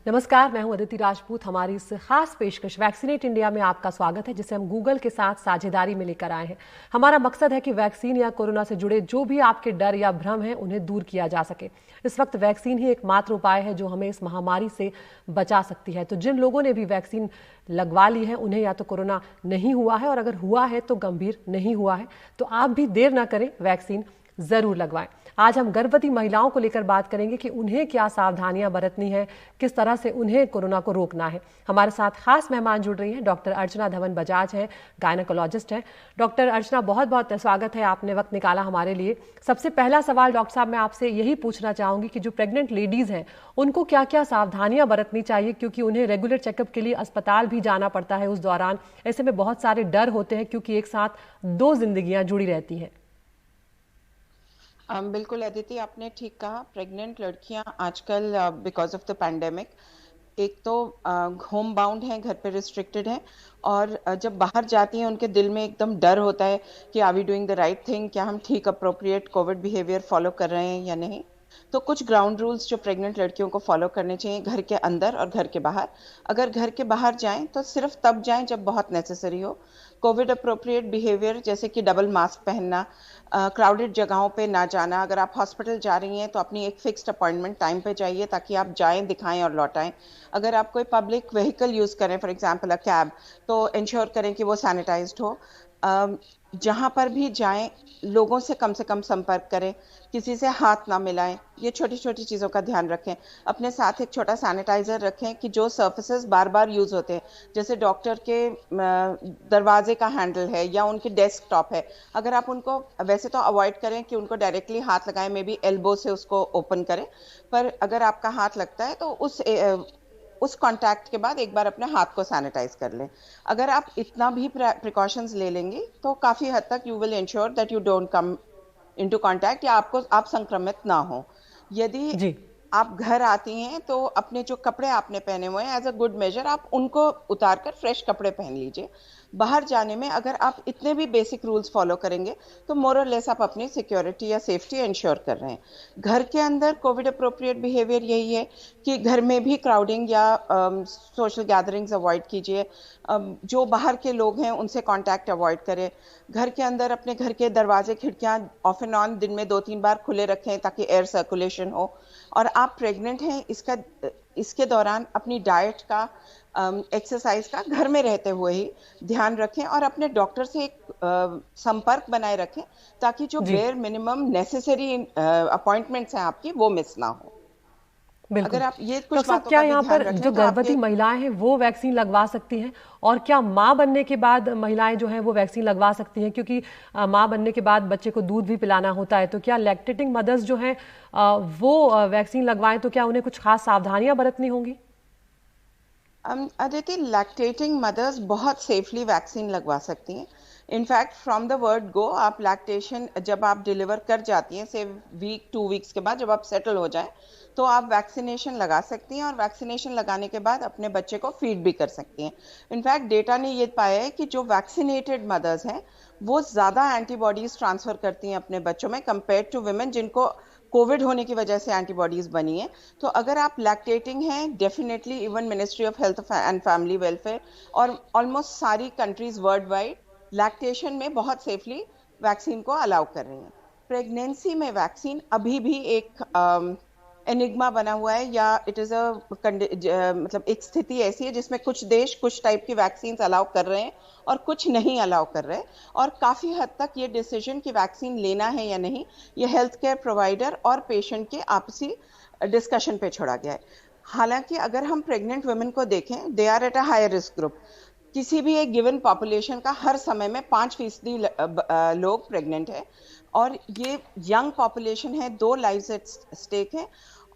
नमस्कार, मैं हूं अदिति राजपूत। हमारी इस खास पेशकश वैक्सीनेट इंडिया में आपका स्वागत है, जिसे हम गूगल के साथ साझेदारी में लेकर आए हैं। हमारा मकसद है कि वैक्सीन या कोरोना से जुड़े जो भी आपके डर या भ्रम हैं, उन्हें दूर किया जा सके। इस वक्त वैक्सीन ही एकमात्र उपाय है जो हमें इस महामारी से बचा सकती है। तो जिन लोगों ने भी वैक्सीन लगवा ली है, उन्हें या तो कोरोना नहीं हुआ है, और अगर हुआ है तो गंभीर नहीं हुआ है। तो आप भी देर ना करें, वैक्सीन जरूर लगवाएं। आज हम गर्भवती महिलाओं को लेकर बात करेंगे कि उन्हें क्या सावधानियां बरतनी है, किस तरह से उन्हें कोरोना को रोकना है। हमारे साथ खास मेहमान जुड़ रही हैं, डॉक्टर अर्चना धवन बजाज हैं, गायनेकोलॉजिस्ट हैं। डॉक्टर अर्चना, बहुत बहुत स्वागत है, आपने वक्त निकाला हमारे लिए। सबसे पहला सवाल डॉक्टर साहब मैं आपसे यही पूछना चाहूंगी कि जो प्रेग्नेंट लेडीज हैं, उनको क्या क्या सावधानियां बरतनी चाहिए, क्योंकि उन्हें रेगुलर चेकअप के लिए अस्पताल भी जाना पड़ता है उस दौरान। ऐसे में बहुत सारे डर होते हैं, क्योंकि एक साथ दो जिंदगियां जुड़ी रहती हैं। बिल्कुल अदिति, आपने ठीक कहा। प्रेग्नेंट लड़कियां आजकल बिकॉज ऑफ द पैंडेमिक एक तो होम बाउंड हैं, घर पे रिस्ट्रिक्टेड हैं, और जब बाहर जाती हैं उनके दिल में एकदम डर होता है कि are we doing the right thing, क्या हम ठीक अप्रोप्रिएट कोविड बिहेवियर फॉलो कर रहे हैं या नहीं। तो कुछ ग्राउंड रूल्स जो प्रेग्नेंट लड़कियों को फॉलो करने चाहिए, घर के अंदर और घर के बाहर। अगर घर के बाहर जाएं तो सिर्फ तब जाएं जब बहुत नेसेसरी हो। कोविड अप्रोप्रिएट बिहेवियर जैसे कि डबल मास्क पहनना, क्राउडेड जगहों पे ना जाना। अगर आप हॉस्पिटल जा रही हैं तो अपनी एक फिक्स्ड अपॉइंटमेंट टाइम पे जाइए, ताकि आप जाएं, दिखाएं और लौटाएं। अगर आप कोई पब्लिक व्हीकल यूज करें, फॉर एग्जांपल अ कैब, तो इंश्योर करें कि वो सैनिटाइज्ड हो। जहां पर भी जाएं, लोगों से कम संपर्क करें, किसी से हाथ ना मिलाएं। ये छोटी छोटी चीज़ों का ध्यान रखें। अपने साथ एक छोटा सैनिटाइजर रखें कि जो सर्फेसेस बार बार यूज होते हैं, जैसे डॉक्टर के दरवाजे का हैंडल है या उनके डेस्कटॉप है, अगर आप उनको वैसे तो अवॉइड करें कि उनको डायरेक्टली हाथ लगाएं, मे बी एल्बो से उसको ओपन करें, पर अगर आपका हाथ लगता है तो उस कांटेक्ट के बाद एक बार अपने हाथ को सैनिटाइज कर लें। अगर आप इतना भी प्रिकॉशंस ले लेंगे तो काफ़ी हद तक you will ensure that you don't come into contact, या आप संक्रमित ना हो। यदि जी। आप घर आती हैं तो अपने जो कपड़े आपने पहने हुए हैं, एज अ गुड मेजर आप उनको उतार कर फ्रेश कपड़े पहन लीजिए। बाहर जाने में अगर आप इतने भी बेसिक रूल्स फॉलो करेंगे तो मोर और लेस आप अपनी सिक्योरिटी या सेफ्टी इंश्योर कर रहे हैं। घर के अंदर कोविड अप्रोप्रिएट बिहेवियर यही है कि घर में भी क्राउडिंग या सोशल गैदरिंग्स अवॉइड कीजिए। जो बाहर के लोग हैं उनसे कांटेक्ट अवॉइड करें। घर के अंदर अपने घर के दरवाजे खिड़कियां ऑफ एंड ऑन दिन में 2-3 बार खुले रखें, ताकि एयर सर्कुलेशन हो। और आप प्रेग्नेंट हैं, इसके दौरान अपनी डाइट का, एक्सरसाइज का घर में रहते हुए ही ध्यान रखें, और अपने डॉक्टर से एक संपर्क बनाए रखें, ताकि जो जी, बेयर मिनिमम नेसेसरी अपॉइंटमेंट्स हैं आपकी, वो मिस ना हो। बिल्कुल। अगर आप ये कुछ डॉक्टर साहब, बातों क्या का भी यहाँ ध्यान पर रखें जो तो गर्भवती आपके महिलाएं हैं वो वैक्सीन लगवा सकती हैं, और क्या माँ बनने के बाद महिलाएं जो हैं वो वैक्सीन लगवा सकती हैं? क्योंकि माँ बनने के बाद बच्चे को दूध भी पिलाना होता है। तो क्या लैक्टेटिंग मदर्स जो हैं वो वैक्सीन लगवाएं, तो क्या उन्हें कुछ खास सावधानियां बरतनी होंगी? अदिति, लैक्टेटिंग मदर्स बहुत सेफली वैक्सीन लगवा सकती हैं। In fact from the word go, आप लैक्टेशन जब आप डिलीवर कर जाती हैं, से वीक 2 वीक्स के बाद जब आप सेटल हो जाएं, तो आप वैक्सीनेशन लगा सकती हैं, और वैक्सीनेशन लगाने के बाद अपने बच्चे को फीड भी कर सकती हैं। इनफैक्ट डेटा ने ये पाया है कि जो वैक्सीनेटेड मदर्स हैं वो ज़्यादा एंटीबॉडीज ट्रांसफ़र करती हैं अपने बच्चों में, कंपेयर टू विमेन जिनको कोविड होने की वजह से एंटीबॉडीज बनी है। तो अगर आप लैक्टेटिंग हैं, definitely even ministry of health and family welfare और ऑलमोस्ट सारी कंट्रीज वर्ल्ड वाइड लैक्टेशन में बहुत सेफली वैक्सीन को अलाउ कर रही हैं। प्रेगनेंसी में वैक्सीन अभी भी एक एनिग्मा बना हुआ है, या इट इज़ मतलब एक स्थिति ऐसी है जिसमें कुछ देश कुछ टाइप की वैक्सीन अलाउ कर रहे हैं और कुछ नहीं अलाउ कर रहे हैं। और काफ़ी हद तक ये डिसीजन कि वैक्सीन लेना है या नहीं, ये हेल्थ केयर प्रोवाइडर और पेशेंट के आपसी डिस्कशन पे छोड़ा गया है। हालांकि अगर हम प्रेग्नेंट वुमेन को देखें, they are at a higher risk group. किसी भी एक गिवन पॉपुलेशन का हर समय में 5% लोग प्रेग्नेंट है, और ये यंग पॉपुलेशन है, 2 लाइव्स एट स्टेक है।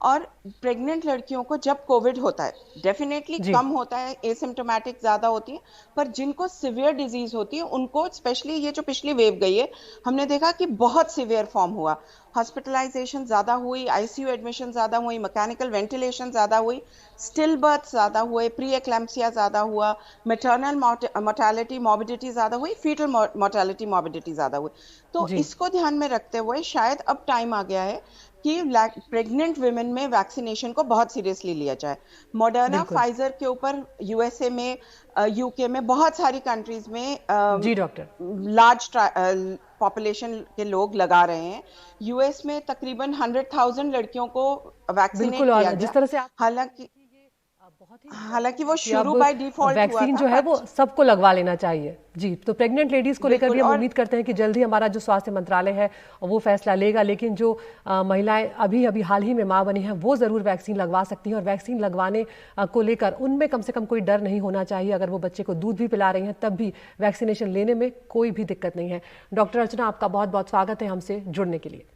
और प्रेग्नेंट लड़कियों को जब कोविड होता है, डेफिनेटली जी, कम होता है, एसिम्टोमेटिक ज्यादा होती है, पर जिनको सिवियर डिजीज होती है उनको, स्पेशली ये जो पिछली वेव गई है, हमने देखा कि बहुत सिवियर फॉर्म हुआ। हॉस्पिटलाइजेशन ज़्यादा हुई, आईसीयू एडमिशन ज़्यादा हुई, मैकेनिकल वेंटिलेशन ज़्यादा हुई, स्टिल बर्थ ज़्यादा हुए, प्री एक्लैम्प्सिया ज़्यादा हुआ, मैटरनल मोर्टेलिटी मॉर्बिडिटी ज़्यादा हुई, फीटल मोर्टेलिटी मॉर्बिडिटी ज़्यादा हुई। तो जी। इसको ध्यान में रखते हुए शायद अब टाइम आ गया है कि प्रेग्नेंट वुमेन में वैक्सीनेशन को बहुत सीरियसली लिया जाए। मॉडर्ना बिल्कुल। फाइजर के ऊपर यूएसए में, यूके में, बहुत सारी कंट्रीज में जी डॉक्टर। लार्ज पॉपुलेशन के लोग लगा रहे हैं। यूएस में तकरीबन 100,000 लड़कियों को वैक्सीनेट बिल्कुल, किया और जिस गया। तरह से आप हालांकि बहुत ही हालांकि इम्पोर्टेंट वो है कि शुरू अब बाय डिफॉल्ट हुआ वैक्सीन था, जो है वो बट सबको लगवा लेना चाहिए। जी, तो प्रेग्नेंट लेडीज को लेकर भी बिल्कुल। हम और उम्मीद करते हैं कि जल्दी हमारा जो स्वास्थ्य मंत्रालय है वो फैसला लेगा, लेकिन जो महिलाएं अभी अभी हाल ही में मां बनी हैं वो जरूर वैक्सीन लगवा सकती हैं, और वैक्सीन लगवाने को लेकर उनमें कम से कम कोई डर नहीं होना चाहिए। अगर वो बच्चे को दूध भी पिला रही हैं तब भी वैक्सीनेशन लेने में कोई भी दिक्कत नहीं है। डॉक्टर अर्चना, आपका बहुत बहुत स्वागत है हमसे जुड़ने के लिए।